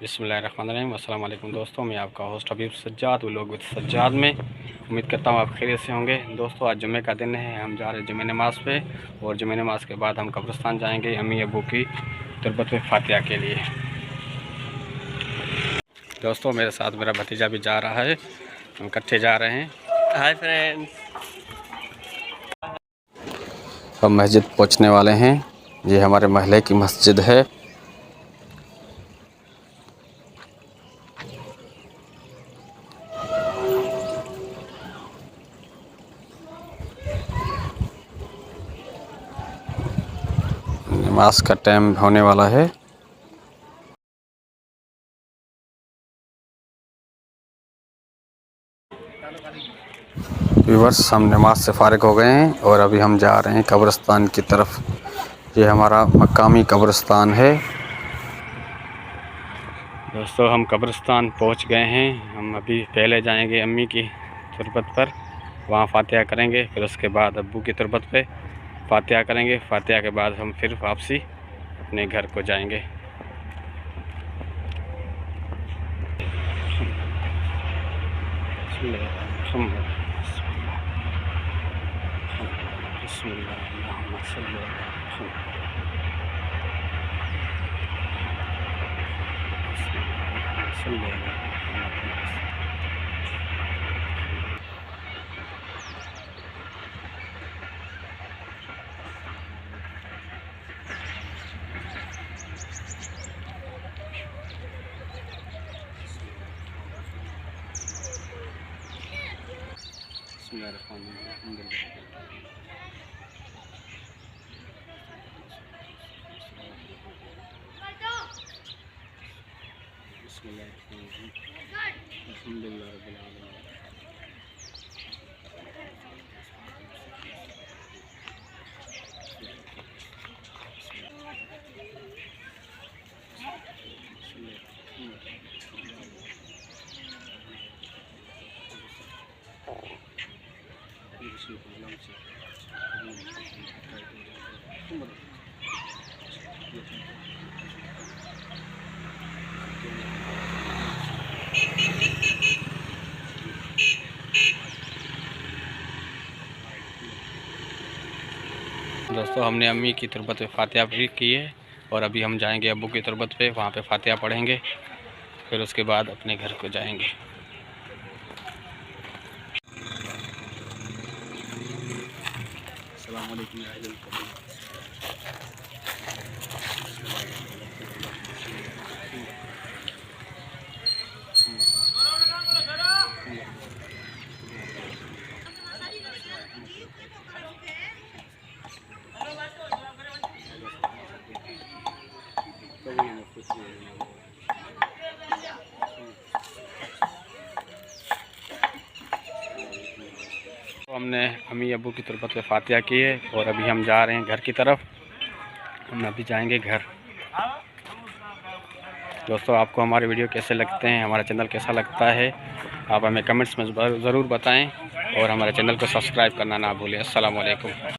बिस्मिल्लाहिर्रहमानिर्रहीम। अस्सलाम वालेकुम दोस्तों, मैं आपका host Habib Sajjad vlog with Sajjad में उम्मीद करता हूँ आप खैरियत से होंगे। दोस्तों आज जुम्मे का दिन है, हम जा रहे हैं जुम्मे नमाज़ पे और जुम्मे नमाज़ के बाद हम कब्रिस्तान जाएंगे अम्मी अबू की तुरबत फातिहा के लिए। दोस्तों मेरे साथ मेरा भतीजा भी जा रहा है, हम इकट्ठे जा रहे हैं। हाय फ्रेंड्स, हम मस्जिद पहुँचने वाले हैं। ये हमारे महल्ले की मस्जिद है। नमाज का टाइम होने वाला है। व्यूअर्स, हम नमाज से फ़ारिग हो गए हैं और अभी हम जा रहे हैं कब्रिस्तान की तरफ। ये हमारा मकामी कब्रिस्तान है। दोस्तों हम कब्रिस्तान पहुंच गए हैं। हम अभी पहले जाएंगे अम्मी की तुरबत पर, वहां फातिहा करेंगे, फिर उसके बाद अब्बू की तुरबत पे फातिहा करेंगे। फातिहा के बाद हम फिर वापसी अपने घर को जाएंगे। दोस्तों हमने अम्मी की तुरबत पे फातिहा भी की है और अभी हम जाएंगे अब्बू की तुरबत पे, वहाँ पे फातिहा पढ़ेंगे, फिर उसके बाद अपने घर को जाएंगे। अस्सलाम वालेकुम। हमने अम्मी अब्बू की तुरबत पे फातिहा की है और अभी हम जा रहे हैं घर की तरफ। हम अभी जाएंगे घर। दोस्तों आपको हमारे वीडियो कैसे लगते हैं, हमारा चैनल कैसा लगता है, आप हमें कमेंट्स में ज़रूर बताएं और हमारे चैनल को सब्सक्राइब करना ना भूलें। अस्सलाम वालेकुम।